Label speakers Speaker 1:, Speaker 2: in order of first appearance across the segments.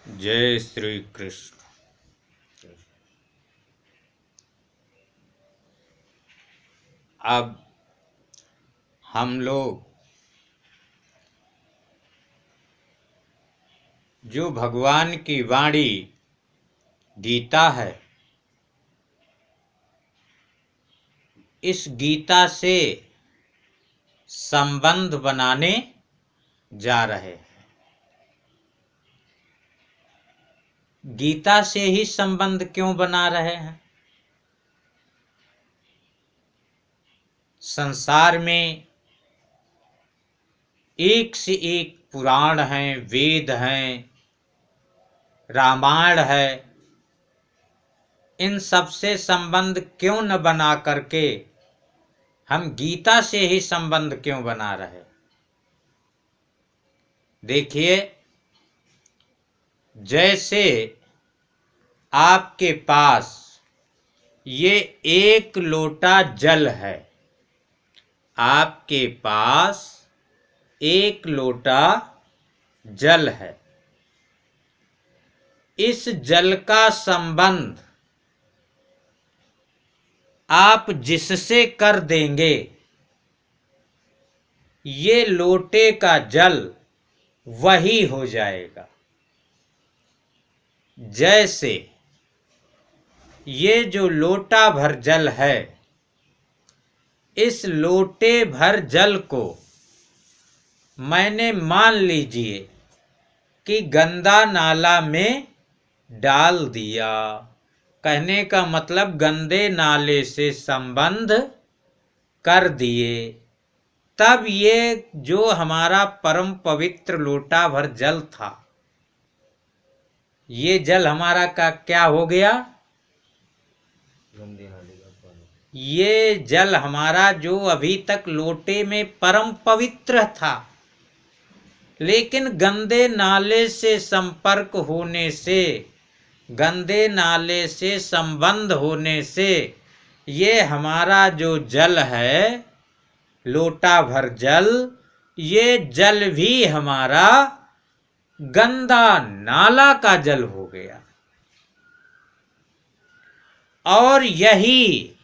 Speaker 1: जय श्री कृष्ण। अब हम लोग जो भगवान की वाणी गीता है, इस गीता से संबंध बनाने जा रहे हैं। गीता से ही संबंध क्यों बना रहे हैं? संसार में एक से एक पुराण हैं, वेद हैं, रामायण है। इन सब से संबंध क्यों न बना करके हम गीता से ही संबंध क्यों बना रहे? देखिए, जैसे आपके पास ये एक लोटा जल है, आपके पास एक लोटा जल है। इस जल का संबंध आप जिससे कर देंगे, ये लोटे का जल वही हो जाएगा। जैसे ये जो लोटा भर जल है, इस लोटे भर जल को मैंने मान लीजिए कि गंदा नाला में डाल दिया। कहने का मतलब गंदे नाले से संबंध कर दिए। तब ये जो हमारा परम पवित्र लोटा भर जल था, ये जल हमारा का क्या हो गया?
Speaker 2: गंदे नाले का पानी।
Speaker 1: ये जल हमारा जो अभी तक लोटे में परम पवित्र था, लेकिन गंदे नाले से संपर्क होने से, गंदे नाले से संबंध होने से, ये हमारा जो जल है, लोटा भर जल, ये जल भी हमारा गंदा नाला का जल हो गया। और यही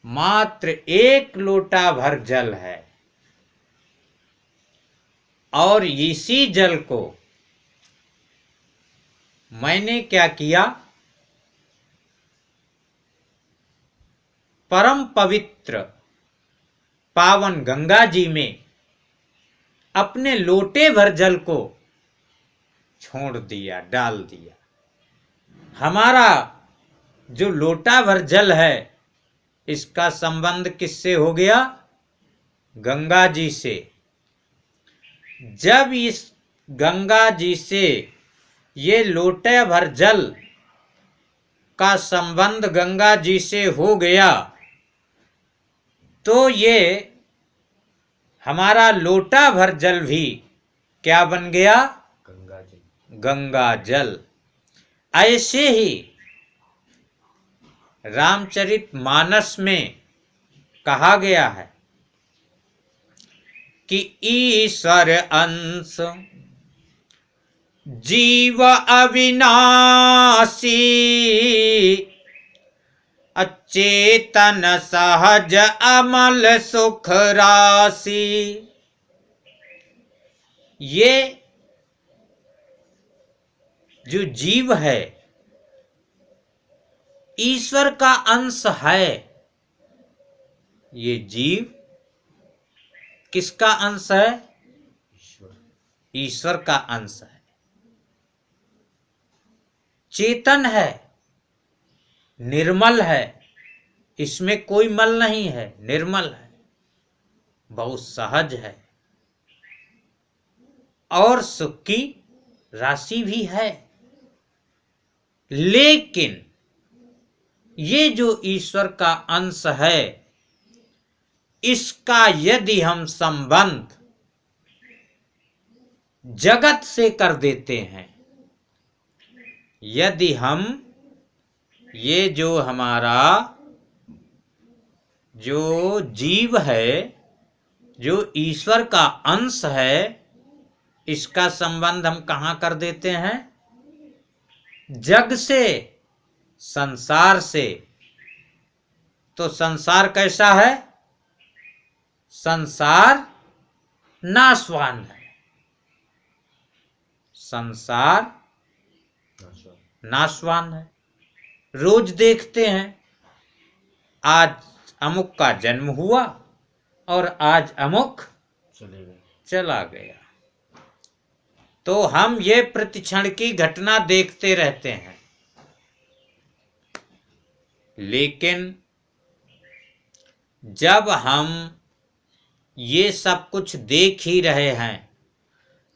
Speaker 1: मात्र एक लोटा भर जल है, और इसी जल को मैंने क्या किया? परम पवित्र पावन गंगा जी में अपने लोटे भर जल को छोड़ दिया, डाल दिया। हमारा जो लोटा भर जल है, इसका संबंध किससे हो गया? गंगा जी से। जब इस गंगा जी से ये लोटे भर जल का संबंध गंगा जी से हो गया, तो ये हमारा लोटा भर जल भी क्या बन गया?
Speaker 2: गंगा जल।
Speaker 1: गंगा जल। ऐसे ही रामचरितमानस में कहा गया है कि ईश्वर अंश जीव अविनाशी, अचेतन सहज अमल सुख राशि। ये जो जीव है, ईश्वर का अंश है। ये जीव किसका अंश है? ईश्वर का अंश है। चेतन है, निर्मल है, इसमें कोई मल नहीं है, निर्मल है, बहुत सहज है, और सुख की राशि भी है। लेकिन ये जो ईश्वर का अंश है, इसका यदि हम संबंध जगत से कर देते हैं, यदि हम ये जो हमारा जो जीव है, जो ईश्वर का अंश है, इसका संबंध हम कहाँ कर देते हैं? जग से, संसार से। तो संसार कैसा है? संसार नाशवान है। संसार नाशवान है। रोज देखते हैं, आज अमुक का जन्म हुआ और आज अमुक चला गया। तो हम ये प्रतिक्षण की घटना देखते रहते हैं। लेकिन जब हम ये सब कुछ देख ही रहे हैं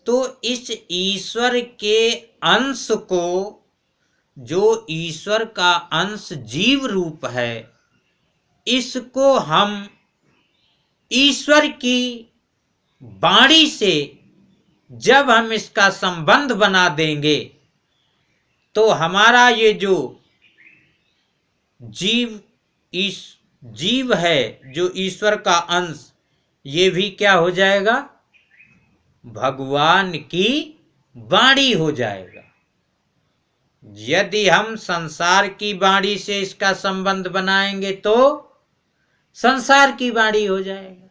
Speaker 1: तो इस ईश्वर के अंश को, जो ईश्वर का अंश जीव रूप है, इसको हम ईश्वर की वाणी से जब हम इसका संबंध बना देंगे तो हमारा ये जो जीव है, जो ईश्वर का अंश, ये भी क्या हो जाएगा? भगवान की वाणी हो जाएगा। यदि हम संसार की वाणी से इसका संबंध बनाएंगे तो संसार की वाणी हो जाएगा।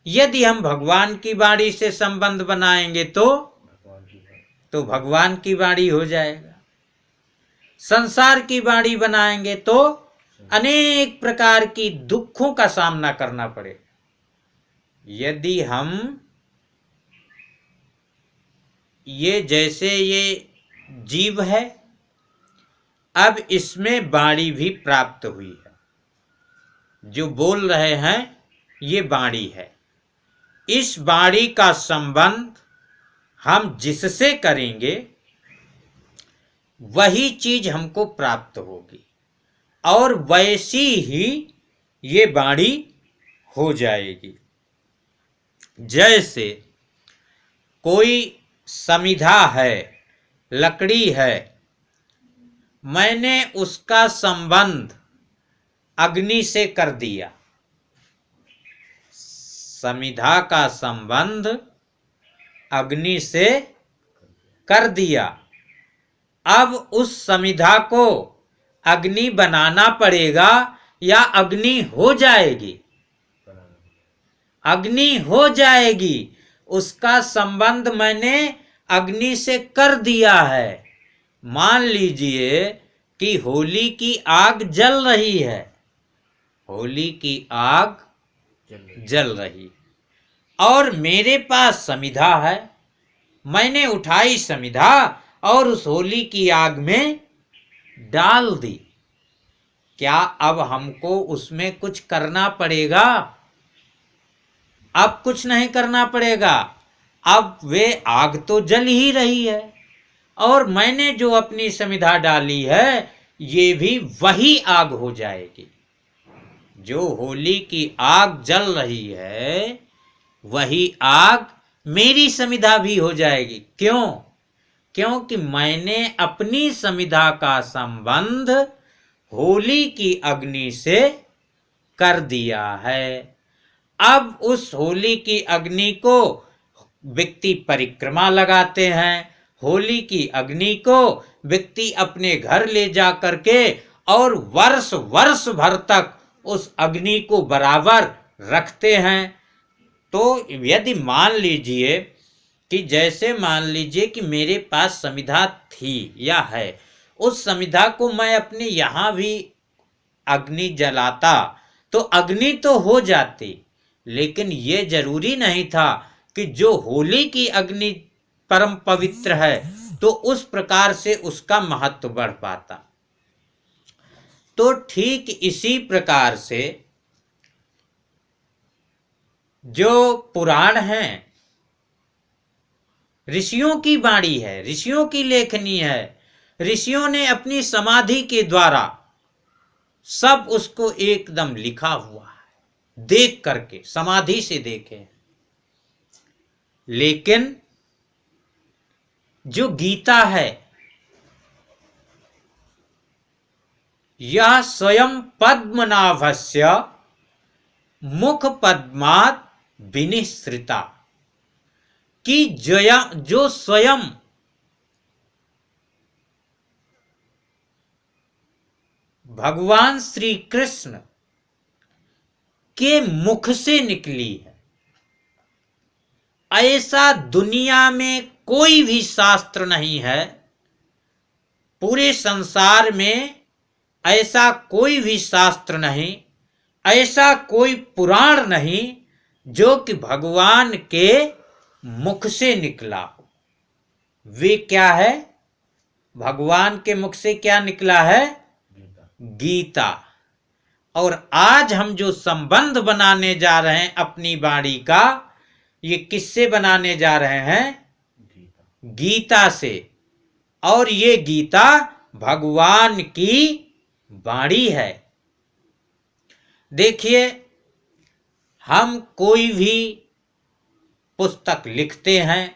Speaker 1: यदि हम भगवान की वाणी से संबंध बनाएंगे तो भगवान की वाणी हो जाएगा। संसार की वाणी बनाएंगे तो अनेक प्रकार की दुखों का सामना करना पड़ेगा। यदि हम ये, जैसे ये जीव है, अब इसमें वाणी भी प्राप्त हुई है, जो बोल रहे हैं ये वाणी है। इस वाणी का संबंध हम जिससे करेंगे वही चीज हमको प्राप्त होगी और वैसी ही ये वाणी हो जाएगी। जैसे कोई समिधा है, लकड़ी है, मैंने उसका संबंध अग्नि से कर दिया। समिधा का संबंध अग्नि से कर दिया। अब उस समिधा को अग्नि बनाना पड़ेगा या अग्नि हो जाएगी? अग्नि हो जाएगी। उसका संबंध मैंने अग्नि से कर दिया है। मान लीजिए कि होली की आग जल रही है, होली की आग जल रही और मेरे पास समिधा है। मैंने उठाई समिधा और उस होली की आग में डाल दी। क्या अब हमको उसमें कुछ करना पड़ेगा? अब कुछ नहीं करना पड़ेगा। अब वे आग तो जल ही रही है और मैंने जो अपनी समिधा डाली है ये भी वही आग हो जाएगी। जो होली की आग जल रही है वही आग मेरी समिधा भी हो जाएगी। क्यों? क्योंकि मैंने अपनी समिधा का संबंध होली की अग्नि से कर दिया है। अब उस होली की अग्नि को व्यक्ति परिक्रमा लगाते हैं, होली की अग्नि को व्यक्ति अपने घर ले जा करके और वर्ष वर्ष भर तक उस अग्नि को बराबर रखते हैं। तो यदि मान लीजिए कि जैसे मान लीजिए कि मेरे पास समिधा थी या है, उस समिधा को मैं अपने यहाँ भी अग्नि जलाता तो अग्नि तो हो जाती, लेकिन ये जरूरी नहीं था कि जो होली की अग्नि परम पवित्र है तो उस प्रकार से उसका महत्व बढ़ पाता। तो ठीक इसी प्रकार से जो पुराण हैं, ऋषियों की वाणी है, ऋषियों की लेखनी है। ऋषियों ने अपनी समाधि के द्वारा सब उसको एकदम लिखा हुआ है, देख करके, समाधि से देखे। लेकिन जो गीता है यह स्वयं पद्मनाभस्य मुख पद्मात् विनिसृता, कि जो स्वयं भगवान श्री कृष्ण के मुख से निकली है। ऐसा दुनिया में कोई भी शास्त्र नहीं है, पूरे संसार में ऐसा कोई भी शास्त्र नहीं, ऐसा कोई पुराण नहीं जो कि भगवान के मुख से निकला हो। वे क्या है? भगवान के मुख से क्या निकला है? गीता। और आज हम जो संबंध बनाने जा रहे हैं अपनी वाणी का, ये किससे बनाने जा रहे हैं? गीता से। और ये गीता भगवान की वाणी है। देखिए, हम कोई भी पुस्तक लिखते हैं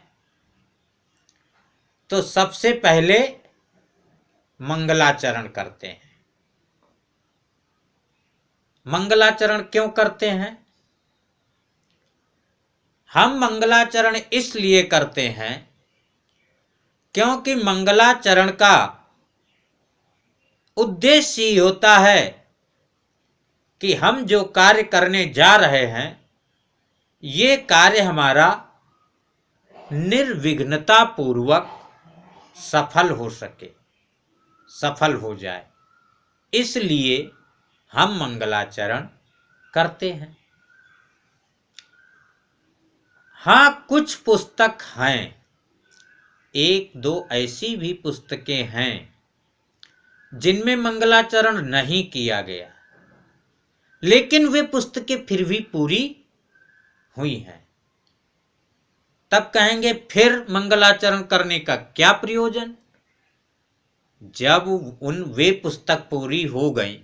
Speaker 1: तो सबसे पहले मंगलाचरण करते हैं। मंगलाचरण क्यों करते हैं? हम मंगलाचरण इसलिए करते हैं क्योंकि मंगलाचरण का उद्देश्य ही होता है कि हम जो कार्य करने जा रहे हैं, ये कार्य हमारा निर्विघ्नता पूर्वक सफल हो सके, सफल हो जाए। इसलिए हम मंगलाचरण करते हैं। हाँ, कुछ पुस्तक हैं, एक दो ऐसी भी पुस्तकें हैं जिनमें मंगलाचरण नहीं किया गया, लेकिन वे पुस्तकें फिर भी पूरी हुई हैं। तब कहेंगे फिर मंगलाचरण करने का क्या प्रयोजन? जब वे पुस्तक पूरी हो गई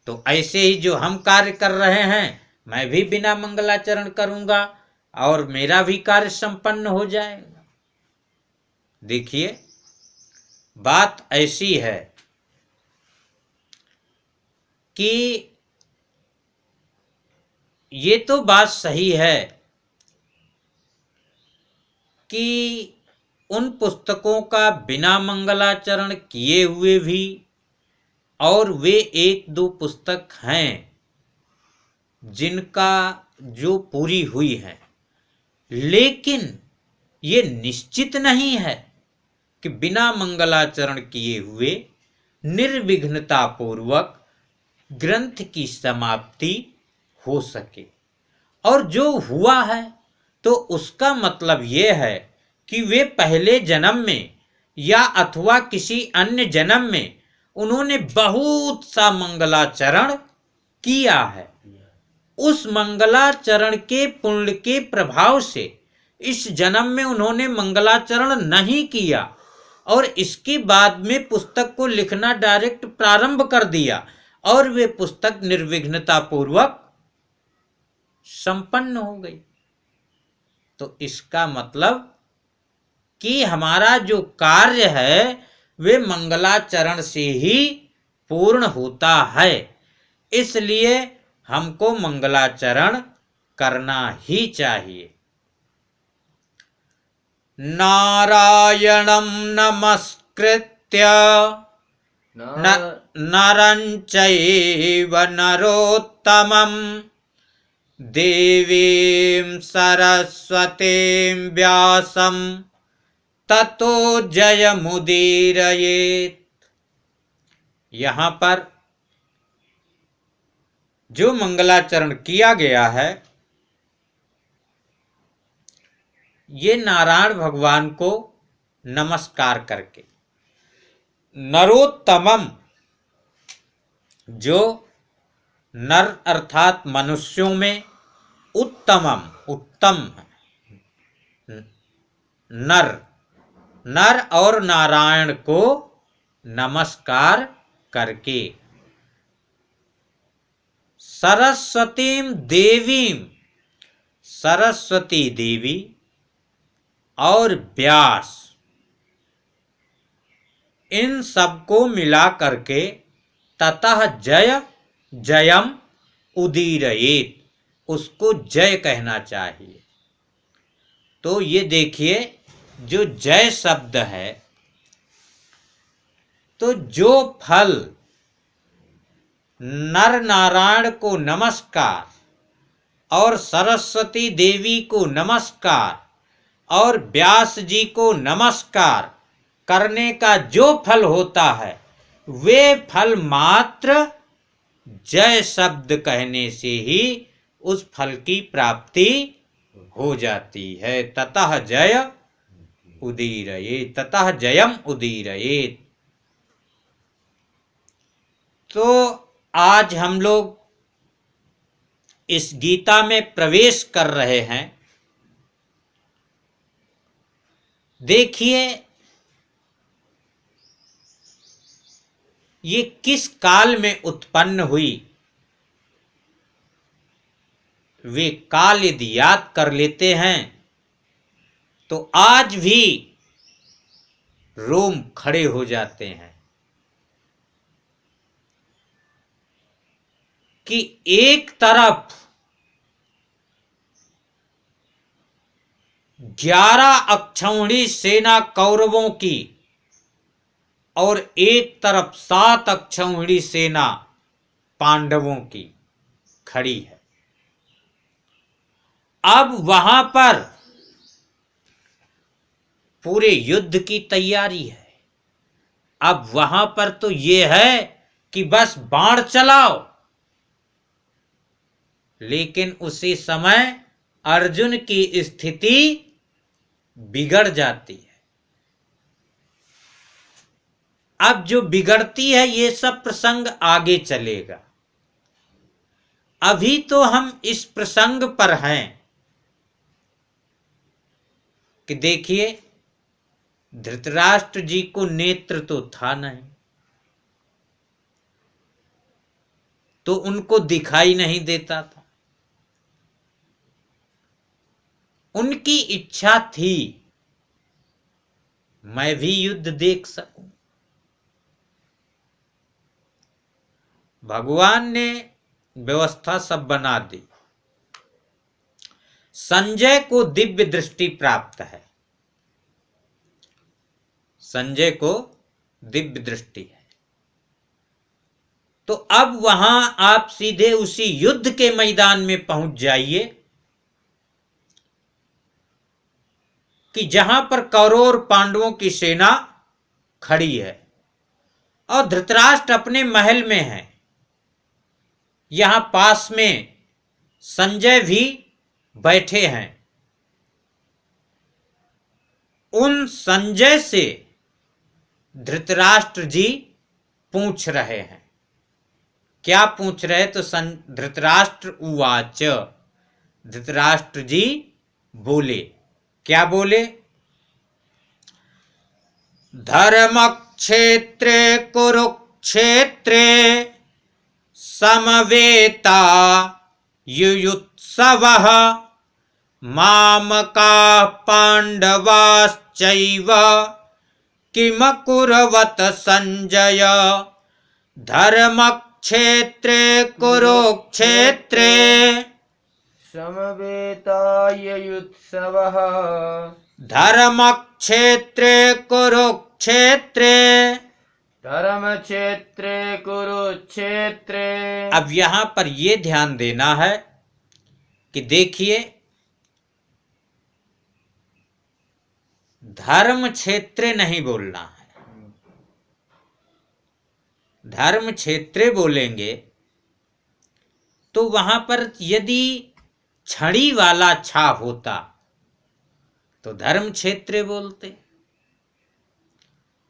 Speaker 1: तो ऐसे ही जो हम कार्य कर रहे हैं, मैं भी बिना मंगलाचरण करूंगा और मेरा भी कार्य संपन्न हो जाएगा। देखिए, बात ऐसी है कि ये तो बात सही है कि उन पुस्तकों का बिना मंगलाचरण किए हुए भी, और वे एक दो पुस्तक हैं जिनका जो पूरी हुई है, लेकिन ये निश्चित नहीं है कि बिना मंगलाचरण किए हुए निर्विघ्नता पूर्वक ग्रंथ की समाप्ति हो सके। और जो हुआ है तो उसका मतलब ये है कि वे पहले जन्म में या अथवा किसी अन्य जन्म में उन्होंने बहुत सा मंगलाचरण किया है। उस मंगलाचरण के पुण्य के प्रभाव से इस जन्म में उन्होंने मंगलाचरण नहीं किया और इसके बाद में पुस्तक को लिखना डायरेक्ट प्रारंभ कर दिया और वे पुस्तक निर्विघ्नता पूर्वक संपन्न हो गई। तो इसका मतलब कि हमारा जो कार्य है वे मंगलाचरण से ही पूर्ण होता है। इसलिए हमको मंगलाचरण करना ही चाहिए। नारायणं नमस्कृत्य नरं चैव नरोत्तमं देवीं सरस्वतीं व्यासं ततो जयमुदीरयेत्। यहाँ पर जो मंगलाचरण किया गया है, ये नारायण भगवान को नमस्कार करके, नरोत्तमम जो नर अर्थात मनुष्यों में उत्तमम उत्तम नर, नर और नारायण को नमस्कार करके, सरस्वतीं देवीं सरस्वती देवी और व्यास, इन सबको मिला करके ततः जय जयम उदीरयेत्, उसको जय कहना चाहिए। तो ये देखिए, जो जय शब्द है तो जो फल नर नारायण को नमस्कार और सरस्वती देवी को नमस्कार और व्यास जी को नमस्कार करने का जो फल होता है, वे फल मात्र जय शब्द कहने से ही उस फल की प्राप्ति हो जाती है। ततः जय उदीरयेत्, ततः जयम उदीरयेत्। तो आज हम लोग इस गीता में प्रवेश कर रहे हैं। देखिए ये किस काल में उत्पन्न हुई। वे काल यदि याद कर लेते हैं तो आज भी रोम खड़े हो जाते हैं कि एक तरफ 11 अक्षौहिणी सेना कौरवों की और एक तरफ 7 अक्षौहिणी सेना पांडवों की खड़ी है। अब वहां पर पूरे युद्ध की तैयारी है। अब वहां पर तो ये है कि बस बाण चलाओ, लेकिन उसी समय अर्जुन की स्थिति बिगड़ जाती है। अब जो बिगड़ती है ये सब प्रसंग आगे चलेगा। अभी तो हम इस प्रसंग पर हैं कि देखिए धृतराष्ट्र जी को नेत्र तो था नहीं, तो उनको दिखाई नहीं देता था। उनकी इच्छा थी मैं भी युद्ध देख सकूं। भगवान ने व्यवस्था सब बना दी। संजय को दिव्य दृष्टि प्राप्त है। संजय को दिव्य दृष्टि है। तो अब वहां आप सीधे उसी युद्ध के मैदान में पहुंच जाइए कि जहां पर कौरव और पांडवों की सेना खड़ी है और धृतराष्ट्र अपने महल में है। यहां पास में संजय भी बैठे हैं। उन संजय से धृतराष्ट्र जी पूछ रहे हैं। क्या पूछ रहे? तो धृतराष्ट्र उवाच, धृतराष्ट्र जी बोले। क्या बोले? धर्मक्षेत्रे कुरुक्षेत्रे समवेता युयुत्सवः मामकाः पांडवाश्चैव किमकुर्वत संजय। धर्मक्षेत्रे कुरुक्षेत्रे
Speaker 2: समवेतायुत्सवः
Speaker 1: धर्मक्षेत्रे कुरुक्षेत्रे
Speaker 2: धर्मक्षेत्रे कुरुक्षेत्रे।
Speaker 1: अब यहां पर यह ध्यान देना है कि देखिए धर्म क्षेत्र नहीं बोलना है। धर्म क्षेत्र बोलेंगे तो वहां पर यदि छड़ी वाला छा होता तो धर्म क्षेत्र बोलते,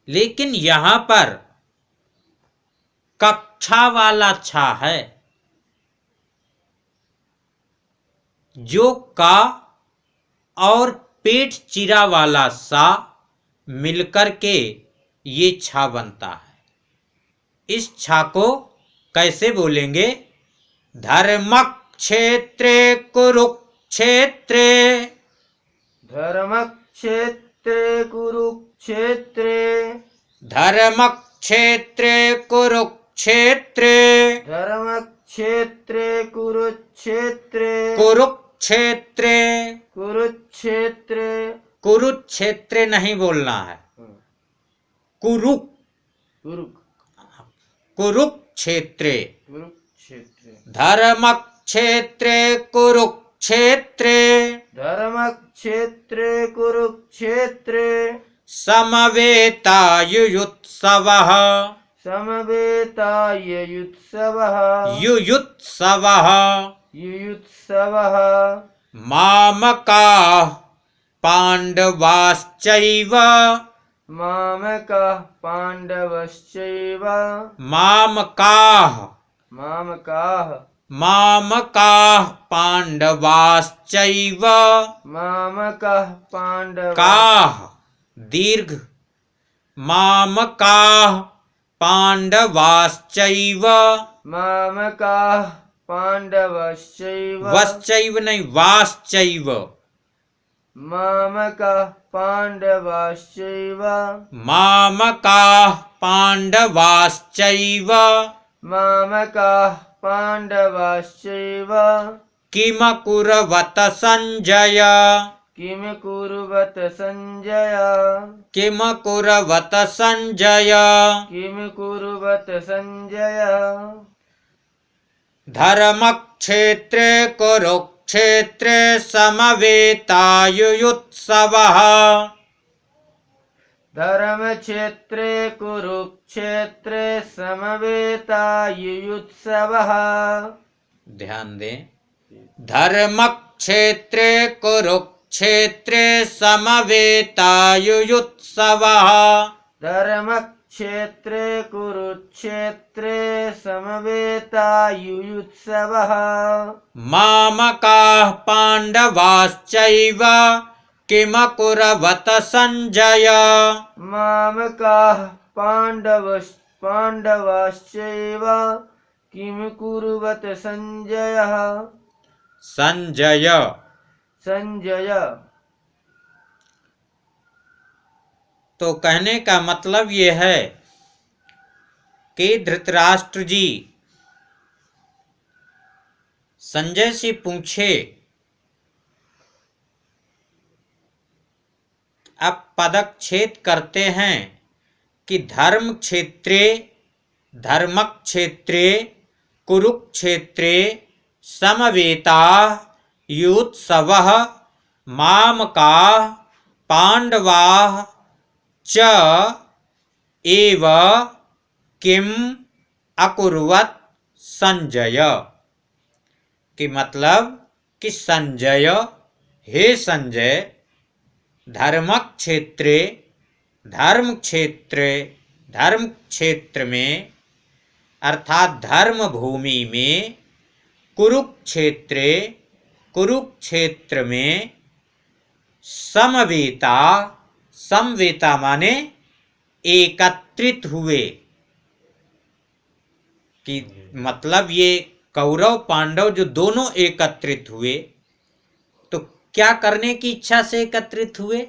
Speaker 1: लेकिन यहां पर कक्षा वाला छा है। जो का और पेट चिरा वाला सा मिलकर के ये छा बनता है। इस छा को कैसे बोलेंगे? धर्मक्षेत्रे कुरुक्षेत्रे
Speaker 2: धर्मक्षेत्रे कुरुक्षेत्रे
Speaker 1: धर्मक्षेत्रे कुरुक्षेत्रे
Speaker 2: धर्मक्षेत्रे कुरुक्षेत्रे
Speaker 1: कुरुक्षेत्रे
Speaker 2: कुरुक्षेत्रे।
Speaker 1: कुरुक्षेत्र नहीं बोलना है। कुरु कुरुक्षेत्रे
Speaker 2: कुरुक्षेत्रे
Speaker 1: धर्मक्षेत्रे कुरुक्षेत्रे
Speaker 2: धर्मक्षेत्रे कुरुक्षेत्रे
Speaker 1: समवेतायुयुत्सवः
Speaker 2: समवेतायुयुत्सवः
Speaker 1: युयुत्सवः
Speaker 2: युयुत्सवः
Speaker 1: मामकाः पाण्डवाश्चैव
Speaker 2: मामकाः पाण्डवश्चैव
Speaker 1: मामकाः
Speaker 2: मामकाः
Speaker 1: मामकाः पाण्डवाश्चैव
Speaker 2: मामकाः पाण्डवाः
Speaker 1: काः दीर्घ मामकाः पाण्डवाश्चैव
Speaker 2: मामकाः पाण्डवश्चैव
Speaker 1: वश्चैव नहीं वाश्चैव
Speaker 2: मामकाः पाण्डवाश्चैव
Speaker 1: मामकाः पाण्डवाश्चैव
Speaker 2: मामकाः पाण्डवाश्चैव
Speaker 1: किमकुर्वत सञ्जय
Speaker 2: किं कुर्वत सञ्जय
Speaker 1: किमकुर्वत सञ्जय
Speaker 2: किं कुर्वत सञ्जय
Speaker 1: धर्मक्षेत्रे कुरुक्षेत्रे समवेतायुयुत्सवः
Speaker 2: धर्मक्षेत्रे कुरुक्षेत्रे समवेतायुयुत्सवः
Speaker 1: ध्यान दें धर्मक्षेत्रे कुरुक्षेत्रे समवेतायुयुत्सवः
Speaker 2: धर्मक्षेत्रे कुरुक्षेत्रे समवेतायुयुत्सवः
Speaker 1: मामकाः पाण्डवाश्चैव किमकुर्वत सञ्जय
Speaker 2: मामकाः पाण्डवाश्चैव किं कुर्वत सञ्जयः
Speaker 1: संजय
Speaker 2: संजय
Speaker 1: तो कहने का मतलब ये है कि धृतराष्ट्र जी संजय से पूछे अब पदच्छेद करते हैं कि धर्मक्षेत्रे कुरुक्षेत्रे समवेता युत्सवः मामकाः पाण्डवाः च एव किम अकुर्वत संजय कि मतलब कि संजय हे संजय धर्म क्षेत्र में अर्थात धर्म भूमि में कुरुक्षेत्र में समवेता माने एकत्रित हुए कि मतलब ये कौरव पांडव जो दोनों एकत्रित हुए तो क्या करने की इच्छा से एकत्रित हुए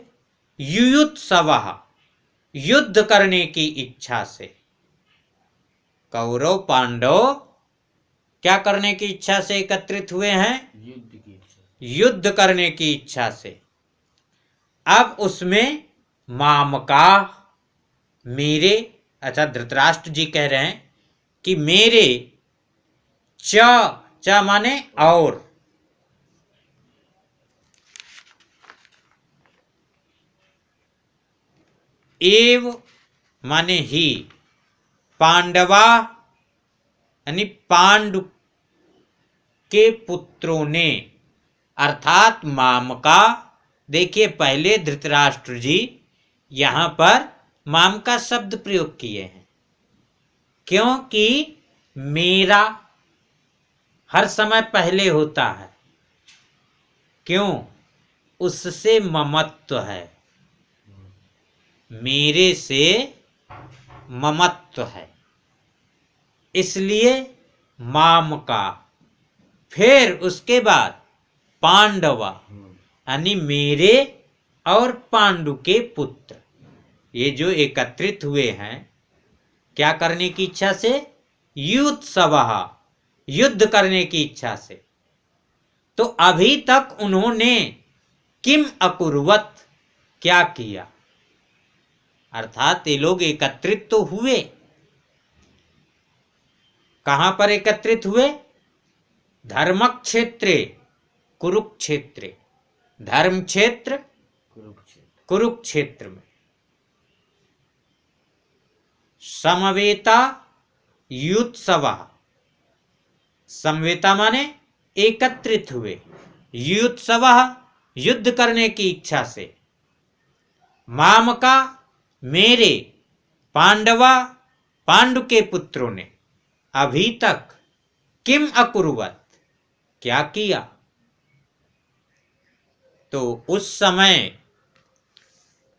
Speaker 1: युयुत्सवः युद्ध करने की इच्छा से कौरव पांडव क्या करने की इच्छा से एकत्रित हुए हैं युद्ध करने की इच्छा से अब उसमें मामका मेरे अच्छा धृतराष्ट्र जी कह रहे हैं कि मेरे च माने और एव माने ही पांडवा यानी पांडु के पुत्रों ने अर्थात मामका देखिए पहले धृतराष्ट्र जी यहाँ पर मामका शब्द प्रयोग किए हैं क्योंकि मेरा हर समय पहले होता है क्यों उससे ममत्व है मेरे से ममत्व है इसलिए मामका फिर उसके बाद पांडवा यानी मेरे और पांडु के पुत्र ये जो एकत्रित हुए हैं क्या करने की इच्छा से युत्सवः युद्ध करने की इच्छा से तो अभी तक उन्होंने किम अकुर्वत क्या किया अर्थात ये लोग एकत्रित तो हुए कहां पर एकत्रित हुए? धर्मक्षेत्रे कुरुक्षेत्रे, धर्म क्षेत्र कुरुक्षेत्र में। समवेता युत्सवा, समवेता माने एकत्रित हुए, युत्सवा युद्ध करने की इच्छा से, मामका मेरे, पांडवा पांडु के पुत्रों ने, अभी तक किम अकुर्वत क्या किया। तो उस समय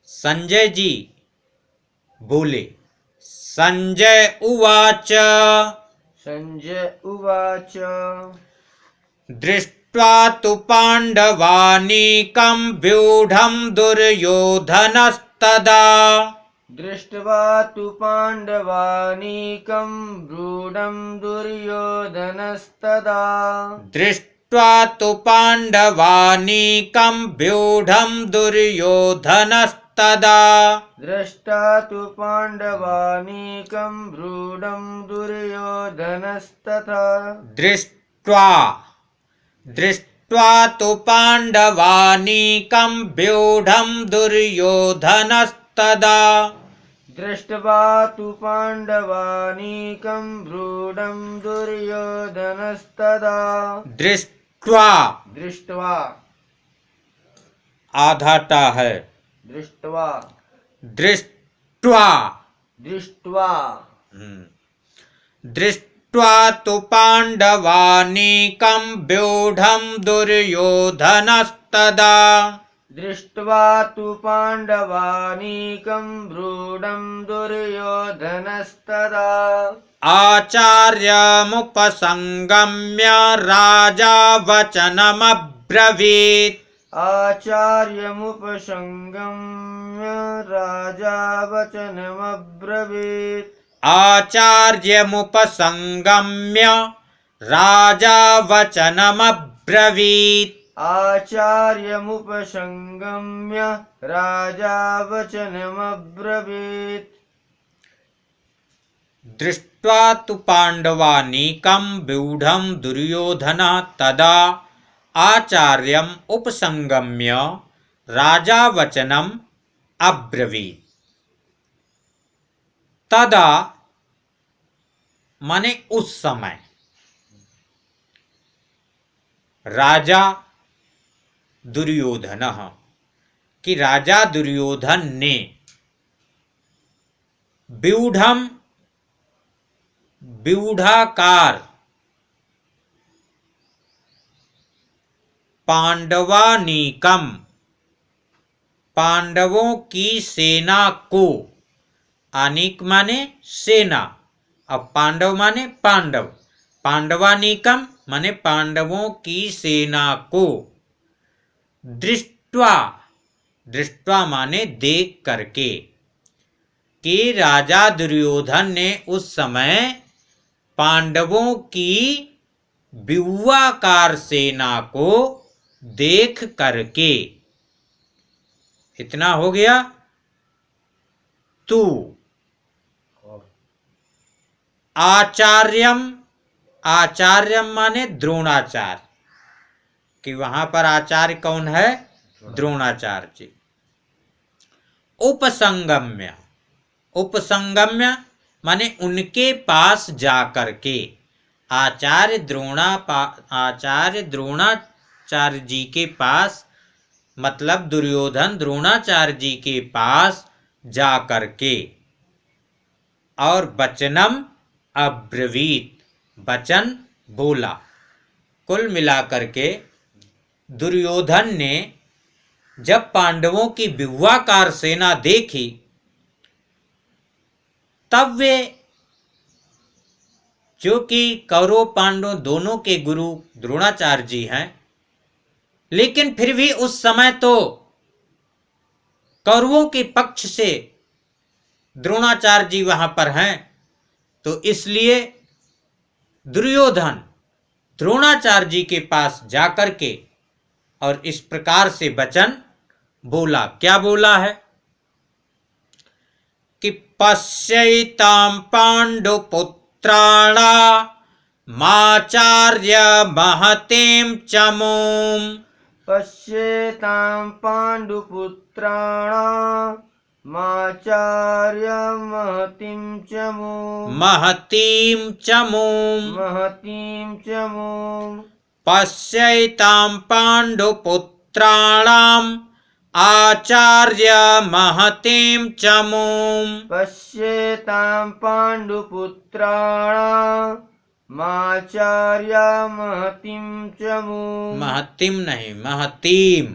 Speaker 1: संजय जी बोले, संजय उवाच,
Speaker 2: संजय उवाच,
Speaker 1: दृष्ट्वा तु पाण्डवानीकं व्यूढं दुर्योधनस्तदा,
Speaker 2: दृष्ट्वा तु पाण्डवानीकं व्यूढं दुर्योधनस्तदा,
Speaker 1: दृष्ट्वा तु पाण्डवानीकं व्यूढं दुर्योधनस्तदा,
Speaker 2: दृष्टा तु पाण्डवानीकं व्यूढं दुर्योधनस्तथा,
Speaker 1: दृष्ट्वा तु पाण्डवानीकं व्यूढं दुर्योधनस्तदा,
Speaker 2: दृष्ट्वा तु पाण्डवानीकं व्यूढं दुर्योधनस्तदा, दृष्ट्वा
Speaker 1: आधाता है,
Speaker 2: दृष्ट्वा
Speaker 1: दृष्ट्वा दृष्ट्वा तु पाण्डवानीकं व्यूढं दुर्योधनस्तदा,
Speaker 2: दृष्ट्वा तु पाण्डवानीकं व्यूढं दुर्योधनस्तदा,
Speaker 1: आचार्यमुपसंगम्य राजा वचनमब्रवीत्,
Speaker 2: आचार्यमुपसंगम्य राजा वचनमब्रवीत्,
Speaker 1: आचार्यमुपसंगम्य राजा वचनमब्रवीत्,
Speaker 2: आचार्यमुपसंगम्य राजा वचनमब्रवीत्,
Speaker 1: दृष्ट्वा तु पाण्डवानीकं व्यूढं दुर्योधनः तदा आचार्यम् उपसंगम्य राजा वचनम् अब्रवीत्। तदा माने उस समय, राजा दुर्योधन कि राजा दुर्योधन ने व्यूढम व्यूढाकार पांडवानीकम पांडवों की सेना को, अनीक माने सेना और पांडव माने पांडव, पांडवानीकम माने पांडवों की सेना को, दृष्ट्वा दृष्ट्वा माने देख करके, कि राजा दुर्योधन ने उस समय पांडवों की व्यूहाकार सेना को देख करके, इतना हो गया। तू आचार्यम, आचार्यम माने द्रोणाचार्य, कि वहां पर आचार्य कौन है? द्रोणाचार्य जी। उपसंगम्य, उपसंगम्य माने उनके पास जाकर के, आचार्य द्रोणाचार्य जी के पास, मतलब दुर्योधन द्रोणाचार्य जी के पास जाकर के, और वचनम अब्रवीत, वचन बोला। कुल मिलाकर के दुर्योधन ने जब पांडवों की व्यूहाकार सेना देखी, तब वे, जो कि कौरव पांडव दोनों के गुरु द्रोणाचार्य जी हैं, लेकिन फिर भी उस समय तो कौरवों के पक्ष से द्रोणाचार्य जी वहां पर हैं, तो इसलिए दुर्योधन द्रोणाचार्य जी के पास जाकर के और इस प्रकार से वचन बोला। क्या बोला है कि पश्यैतां पांडुपुत्रान् पुत्राणामाचार्य महतीं चमूम्
Speaker 2: पश्येतां पाण्डुपुत्राणामाचार्यमहतीं चमूम्
Speaker 1: महतीं चमूम्
Speaker 2: महतीं चमूम्
Speaker 1: पश्यैतां पाण्डुपुत्राणाम् आचार्य महतीं चमूम्
Speaker 2: पश्येतां पाण्डुपुत्राणामाचार्यमहतीं चमूम्
Speaker 1: महतीं नहीं महतीं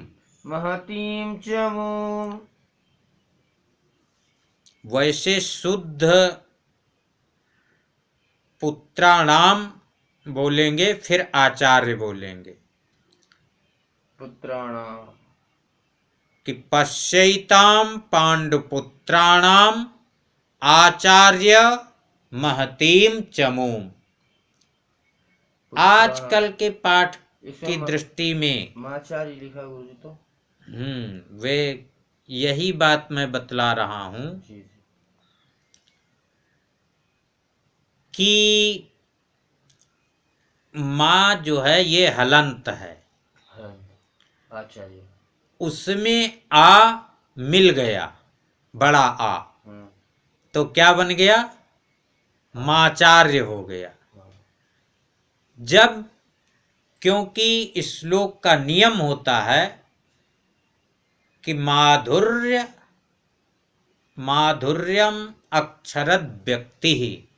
Speaker 2: महतीं चमूम्
Speaker 1: वैसे शुद्ध पुत्राणाम बोलेंगे फिर आचार्य बोलेंगे
Speaker 2: पुत्राणाम
Speaker 1: कि पश्यैतां पांडुपुत्राणाम आचार्य महतीं चमूम। आजकल के पाठ की दृष्टि में
Speaker 2: माचार्य लिखा गुरुजी तो
Speaker 1: वे यही बात मैं बतला रहा हूं कि माँ जो है ये हलंत है,
Speaker 2: आचार्य
Speaker 1: उसमें आ मिल गया बड़ा आ तो क्या बन गया माचार्य हो गया। जब क्योंकि श्लोक का नियम होता है कि माधुर्यम अक्षरद व्यक्ति ही,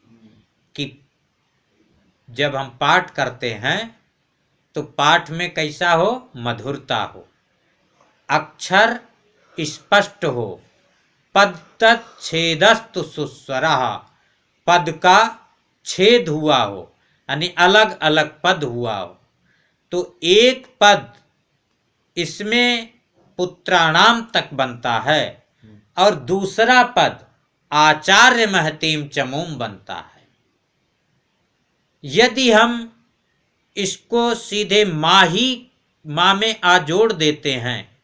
Speaker 1: कि जब हम पाठ करते हैं तो पाठ में कैसा हो मधुरता हो, अक्षर स्पष्ट हो, पद तच्छेदस्तु सुस्वरः, पद का छेद हुआ हो यानी अलग अलग पद हुआ हो। तो एक पद इसमें पुत्राणाम तक बनता है और दूसरा पद आचार्य महतीम चमूम बनता है। यदि हम इसको सीधे माँ में आ जोड़ देते हैं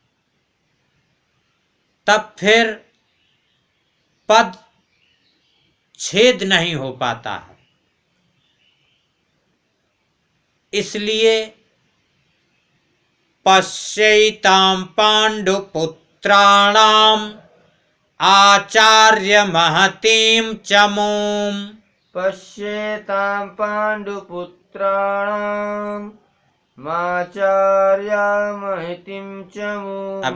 Speaker 1: तब फिर पद छेद नहीं हो पाता है। इसलिए पश्यैतां पाण्डुपुत्राणाम् आचार्य महतीं चमूम्।
Speaker 2: पश्येतां पाण्डुपुत्राणाम् आचार्य महतीं चमूम्।
Speaker 1: अब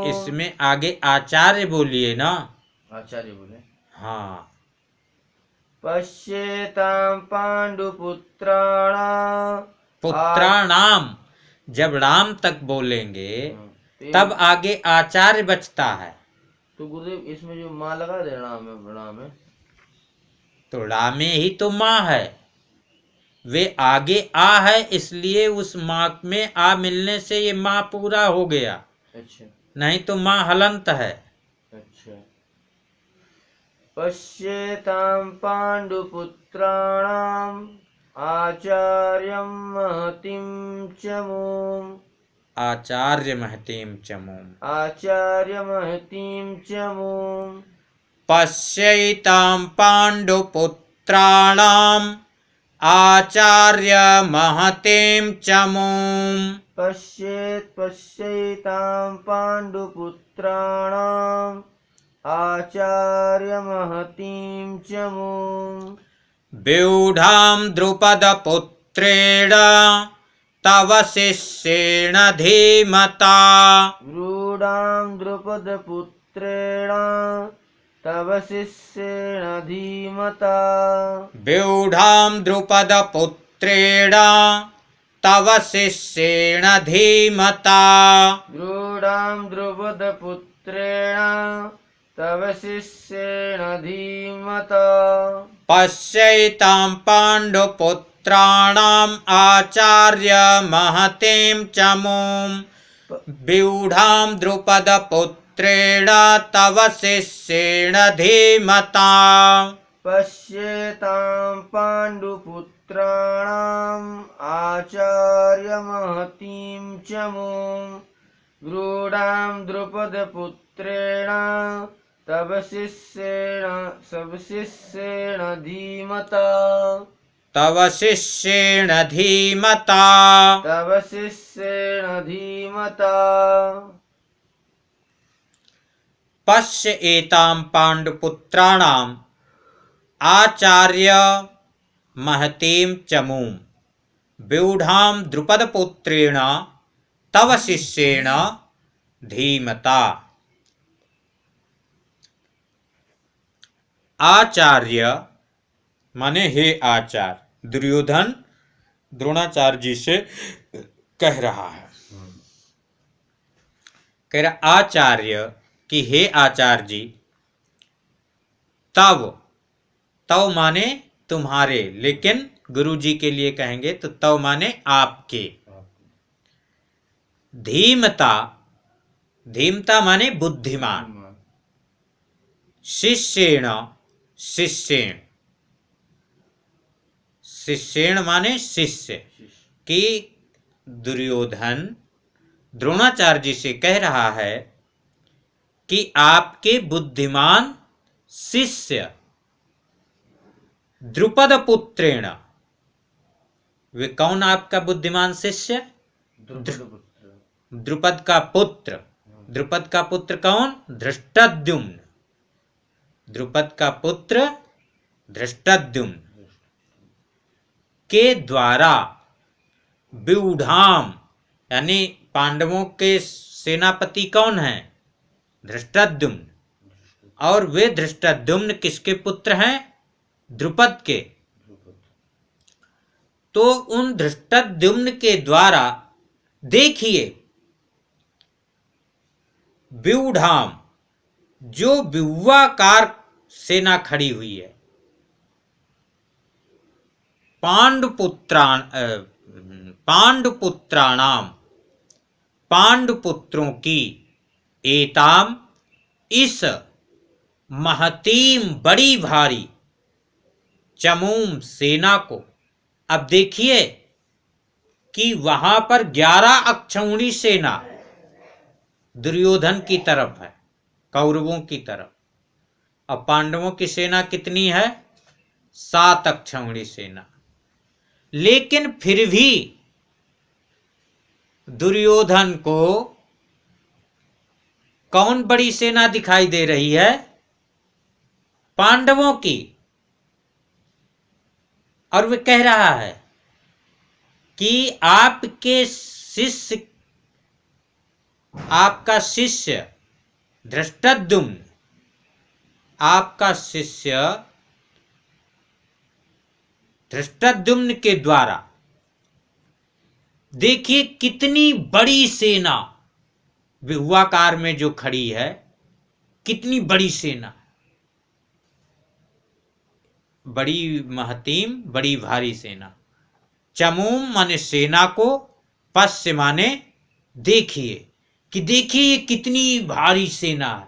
Speaker 1: इसमें आगे आचार्य बोलिए ना,
Speaker 2: आचार्य बोले
Speaker 1: हाँ।
Speaker 2: पश्येतां पाण्डुपुत्राणाम्
Speaker 1: पुत्राणाम जब राम तक बोलेंगे तब आगे आचार्य बचता है।
Speaker 2: तो गुरुदेव इसमें जो माँ लगा दे राम में
Speaker 1: तो रामे ही तो माँ है, वे आगे आ है, इसलिए उस माँ में आ मिलने से ये माँ पूरा हो गया।
Speaker 2: अच्छा, नहीं
Speaker 1: तो माँ हलंत है।
Speaker 2: अच्छा। पश्येतां पाण्डुपुत्राणाम् आचार्यं महतीं चमूम्।
Speaker 1: आचार्य महतीं चमूम्।
Speaker 2: आचार्य महतीं चमूम्।
Speaker 1: पश्यैतां पाण्डुपुत्राणाम् आचार्य महतीं चमूम्।
Speaker 2: पश्यैतां पाण्डुपुत्राणाम् आचार्य महतीं चमूम्।
Speaker 1: व्यूढां द्रुपदपुत्रेण तव शिष्येण धीमता।
Speaker 2: व्यूढां द्रुपदपुत्रेण तव शिष्येण धीमता।
Speaker 1: व्यूढां द्रुपदपुत्रेण तव शिष्येण धीमता।
Speaker 2: व्यूढां द्रुपदपुत्रेण तव शिष्येण धीमता।
Speaker 1: पश्यैतां पाण्डुपुत्राणाम् आचार्य महतीं चमूम्। व्यूढां द्रुपदपुत्रेण तव शिष्येण धीमता।
Speaker 2: पश्येतां पाण्डुपुत्राणाम् आचार्य महतीं चमूम्। व्यूढां द्रुपदपुत्रेण तब शिष्येण धीमता
Speaker 1: तव शिष्येण धीमता
Speaker 2: तब शिष्येण धीमता
Speaker 1: पश्य एतां पाण्डुपुत्राणाम् आचार्य महतीं चमूं व्यूढां द्रुपदपुत्रेण तव शिष्येण धीमता। आचार्य माने हे आचार्य, दुर्योधन द्रोणाचार्य जी से कह रहा है, कह रहा आचार्य कि हे आचार्य जी, तव तव माने तुम्हारे, लेकिन गुरु जी के लिए कहेंगे तो तव माने आपके, धीमता धीमता माने बुद्धिमान, शिष्येण शिष्येण शिष्येण माने शिष्य, कि दुर्योधन द्रोणाचार्य जी से कह रहा है कि आपके बुद्धिमान शिष्य द्रुपद पुत्रेण, वे कौन आपका बुद्धिमान शिष्य? द्रुपद का पुत्र। द्रुपद का पुत्र कौन? धृष्टद्युम्न। द्रुपद का पुत्र धृष्टद्युम्न के द्वारा व्यूढाम, यानी पांडवों के सेनापति कौन है? धृष्टद्युम्न। और वे धृष्टद्युम्न किसके पुत्र हैं? द्रुपद के। तो उन धृष्टद्युम्न के द्वारा देखिए व्यूढाम, जो व्यूहाकार सेना खड़ी हुई है, पांडुपुत्राणाम पांडुपुत्रों की, एताम इस महतीम बड़ी भारी चमूम सेना को। अब देखिए कि वहां पर 11 अक्षौहिणी सेना दुर्योधन की तरफ है, कौरवों की तरफ, और पांडवों की सेना कितनी है? 7 अक्षौहिणी सेना। लेकिन फिर भी दुर्योधन को कौन बड़ी सेना दिखाई दे रही है? पांडवों की। और वह कह रहा है कि आपके शिष्य, आपका शिष्य धृष्टद्युम्न, आपका शिष्य धृष्टद्युम्न के द्वारा देखिए कितनी बड़ी सेना व्यूहाकार में जो खड़ी है, कितनी बड़ी सेना, बड़ी महतीम बड़ी भारी सेना। चमूम माने सेना को, पश्य माने देखिए, कि देखिए ये कितनी भारी सेना है।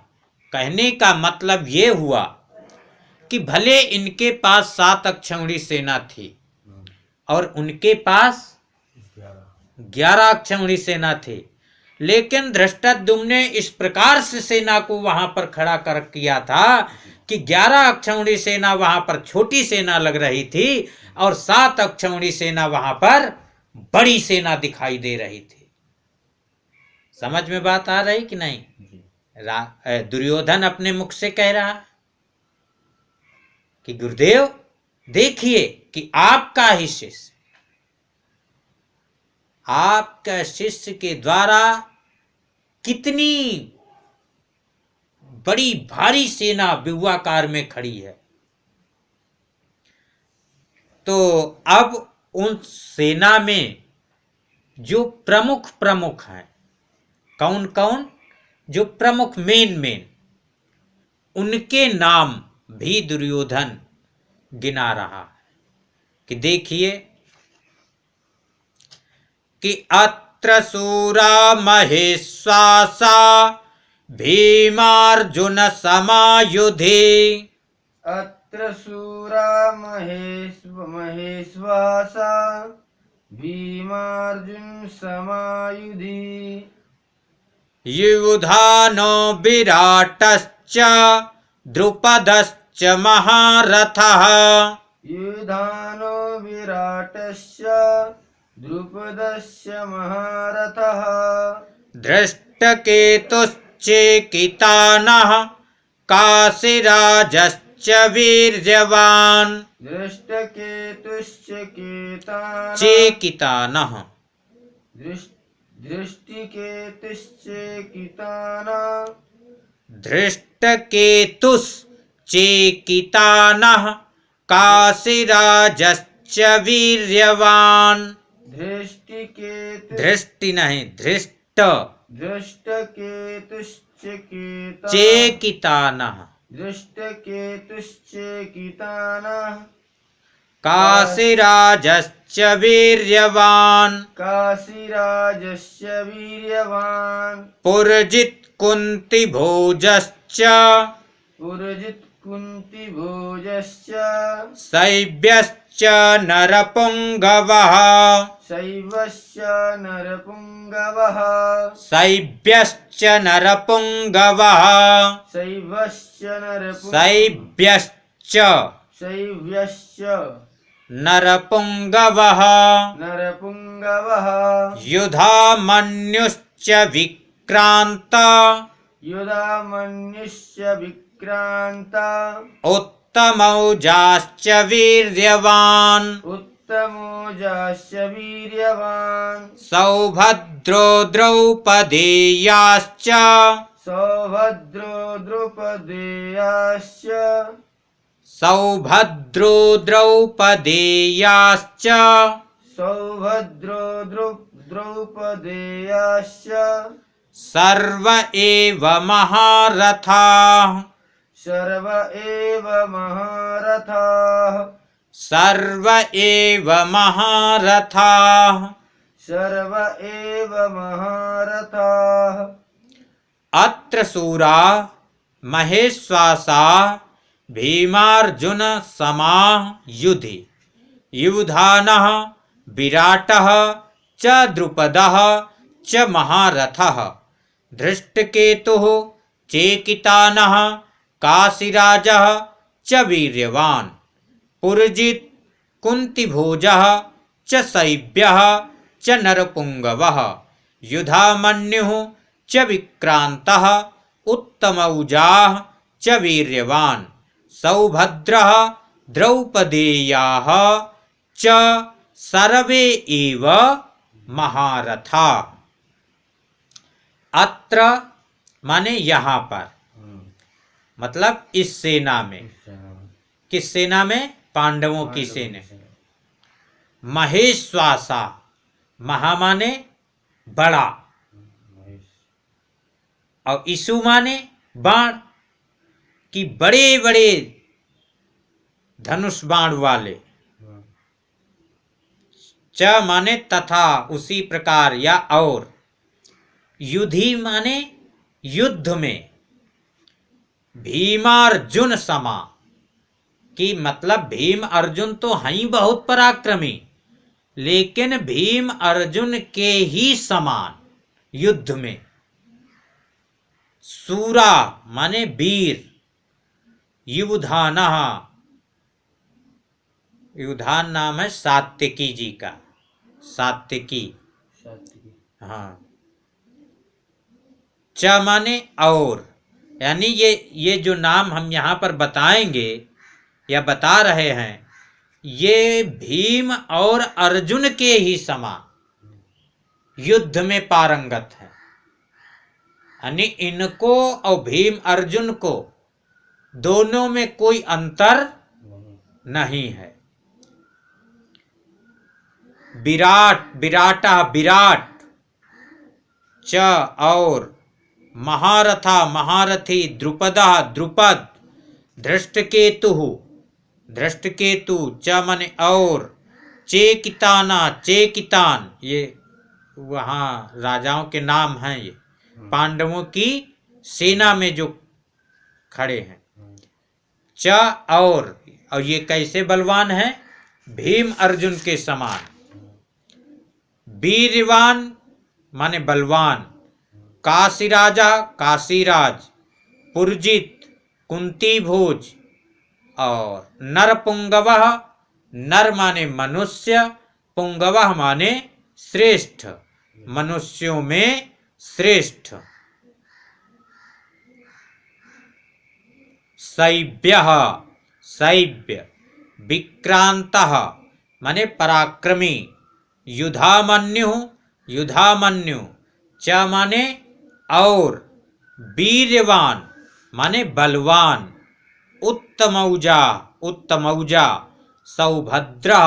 Speaker 1: कहने का मतलब ये हुआ कि भले इनके पास 7 अक्षौहिणी सेना थी और उनके पास 11 अक्षौहिणी सेना थी, लेकिन धृष्टद्युम्न ने इस प्रकार से सेना को वहां पर खड़ा कर किया था कि 11 अक्षौहिणी सेना वहां पर छोटी सेना लग रही थी और 7 अक्षौहिणी सेना वहां पर बड़ी सेना दिखाई दे रही थी। समझ में बात आ रही कि नहीं? दुर्योधन अपने मुख से कह रहा कि गुरुदेव देखिए कि आपका ही शिष्य, आपका शिष्य के द्वारा कितनी बड़ी भारी सेना व्यूहाकार में खड़ी है। तो अब उन सेना में जो प्रमुख हैं, कौन कौन? जो प्रमुख मेन उनके नाम भी दुर्योधन गिना रहा है कि देखिए कि अत्र सूरा महेश्वासा भीमार्जुन समायुधि।
Speaker 2: अत्र सूरा महेश्वासा भीमार्जुन समायुधि।
Speaker 1: युधानो विराटश्च द्रुपदश्च महारथः
Speaker 2: युधानो विराटश्च द्रुपदस्य महारथः
Speaker 1: धृष्टकेतुश्चेकितानः काशीराजश्च वीर्यवान्
Speaker 2: दृष्टकेतुश्च केतानः
Speaker 1: चेकितानः
Speaker 2: दृष्टिकेतुश्च केतानः
Speaker 1: धृष्टकेतुश्चेकितानः काशीराजश्च वीर्यवान् धृष्टि नहीं धृष्ट
Speaker 2: दृष्टकेतुश्च केतानः
Speaker 1: चेकितानः
Speaker 2: दृष्टकेतुश्च केतानः
Speaker 1: काशीराजश्च वीर्यवान्
Speaker 2: काशीराजस्य वीर्यवान्
Speaker 1: पुरजित् कुन्तिभोजश्च
Speaker 2: पुरजित् कुन्तिभोजश्च
Speaker 1: शैब्यश्च नरपुङ्गवः
Speaker 2: शैवश्च नरपुङ्गवः
Speaker 1: शैब्यश्च नरपुङ्गवः
Speaker 2: शैवश्च
Speaker 1: शैब्यश्च
Speaker 2: शैव्यश्च
Speaker 1: नरपुङ्गवः
Speaker 2: नरपुङ्गवः
Speaker 1: युधामन्युश्च विक्रान्त
Speaker 2: युधामन्युश्च विक्रान्त
Speaker 1: उत्तमौजाश्च वीर्यवान्
Speaker 2: उत्तमोजाश्च वीर्यवान्
Speaker 1: सौभद्रो द्रौपदेयाश्च
Speaker 2: सौभद्रो द्रुपदेयाश्च
Speaker 1: सौभद्रो द्रौपदेयाश्च
Speaker 2: सौभद्रो द्रौपदेयाश्च
Speaker 1: सर्व एव महारथाः
Speaker 2: सर्व एव महारथाः
Speaker 1: सर्व एव महारथाः
Speaker 2: सर्व एव महारथाः
Speaker 1: अत्र शूरा महेश्वासा भीमार्जुन समाः युधि युधानः विराटः च द्रुपदः च महारथः धृष्टकेतुः चेकितानः काशीराजः च वीर्यवान् पुरजित् कुन्तिभोजः च शैब्यः च नरपुङ्गवः युधामन्युः च विक्रान्तः उत्तमौजाः च वीर्यवान् सौभद्रः द्रौपदेयाः च सर्वे एव महारथा। अत्र माने यहाँ पर, मतलब इस सेना में, किस सेना में? पांडवों की सेना। महेश्वासा, महा माने बड़ा, और ईसु माने बाण, कि बड़े बड़े धनुष बाण वाले। च माने तथा, उसी प्रकार या और। युधि माने युद्ध में। भीमार्जुन समा, कि मतलब भीम अर्जुन तो हैं ही बहुत पराक्रमी, लेकिन भीम अर्जुन के ही समान युद्ध में। सूरा माने वीर। युधानः, युधान नाम है सात्यकी जी का, सात्यकी। हाँ। च माने और, यानी ये जो नाम हम यहाँ पर बताएंगे या बता रहे हैं, ये भीम और अर्जुन के ही समान युद्ध में पारंगत है। यानी इनको और भीम अर्जुन को दोनों में कोई अंतर नहीं है। विराट, विराटा विराट, च और, महारथा महारथी, द्रुपदा द्रुपद, धृष्टकेतु धृष्टकेतु, च माने और, चेकिताना चेकितान, ये वहाँ राजाओं के नाम हैं, ये पांडवों की सेना में जो खड़े हैं। च और ये कैसे बलवान हैं? भीम अर्जुन के समान। वीरवान माने बलवान। काशीराजा काशीराज, पुरजित कुंती भोज। और नरपुंगवः, नर माने मनुष्य, पुंगवः माने श्रेष्ठ, मनुष्यों में श्रेष्ठ। शैव्यः, शैव्य। विक्रांतः माने पराक्रमी। युधामन्यु, युधामन्यु। च माने और। वीर्यवान माने बलवान। उत्तमौजा, उत्तमौजा। सौभद्रा,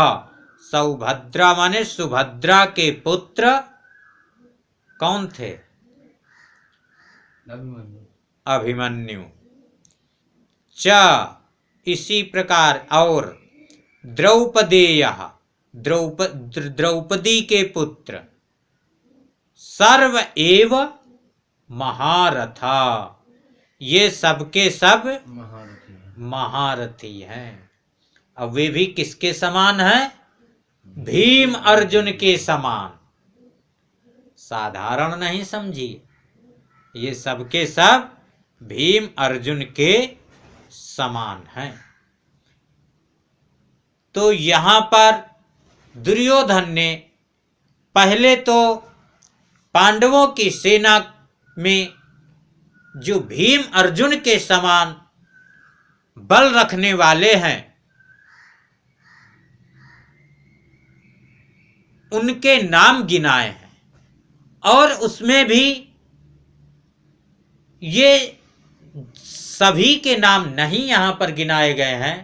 Speaker 1: सौभद्रा माने सुभद्रा के पुत्र कौन थे? अभिमन्यु। च इसी प्रकार और। द्रौपदेयः, द्रौपदी के पुत्र। सर्व एव महारथा, ये सबके सब महारथी हैं। अब वे भी किसके समान हैं? भीम अर्जुन के समान। साधारण नहीं समझिए, ये सबके सब भीम अर्जुन के समान हैं। तो यहां पर दुर्योधन ने पहले तो पांडवों की सेना में जो भीम अर्जुन के समान बल रखने वाले हैं उनके नाम गिनाए हैं, और उसमें भी ये सभी के नाम नहीं यहां पर गिनाए गए हैं।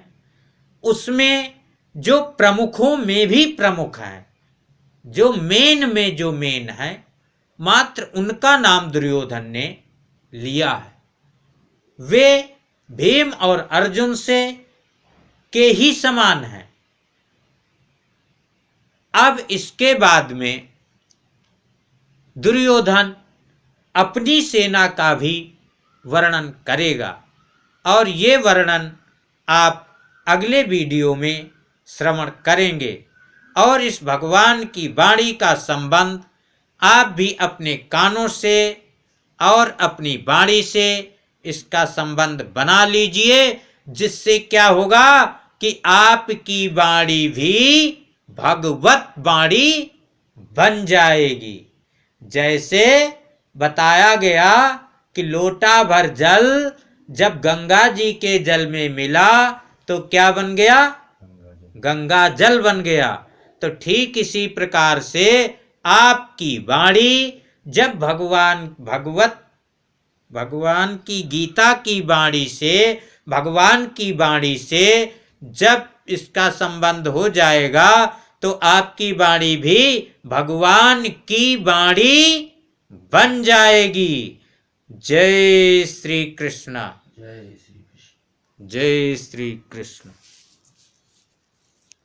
Speaker 1: उसमें जो प्रमुखों में भी प्रमुख हैं, जो मेन में जो मेन है, मात्र उनका नाम दुर्योधन ने लिया है। वे भीम और अर्जुन से के ही समान हैं। अब इसके बाद में दुर्योधन अपनी सेना का भी वर्णन करेगा, और ये वर्णन आप अगले वीडियो में श्रवण करेंगे। और इस भगवान की वाणी का संबंध आप भी अपने कानों से और अपनी वाणी से इसका संबंध बना लीजिए, जिससे क्या होगा कि आपकी वाणी भी भगवत वाणी बन जाएगी। जैसे बताया गया कि लोटा भर जल जब गंगा जी के जल में मिला तो क्या बन गया? गंगा जल बन गया। तो ठीक इसी प्रकार से आपकी वाणी जब भगवान की गीता की वाणी से, भगवान की वाणी से जब इसका संबंध हो जाएगा तो आपकी वाणी भी भगवान की वाणी बन जाएगी। जय श्री कृष्ण।
Speaker 2: जय श्री कृष्ण।
Speaker 1: जय श्री कृष्ण।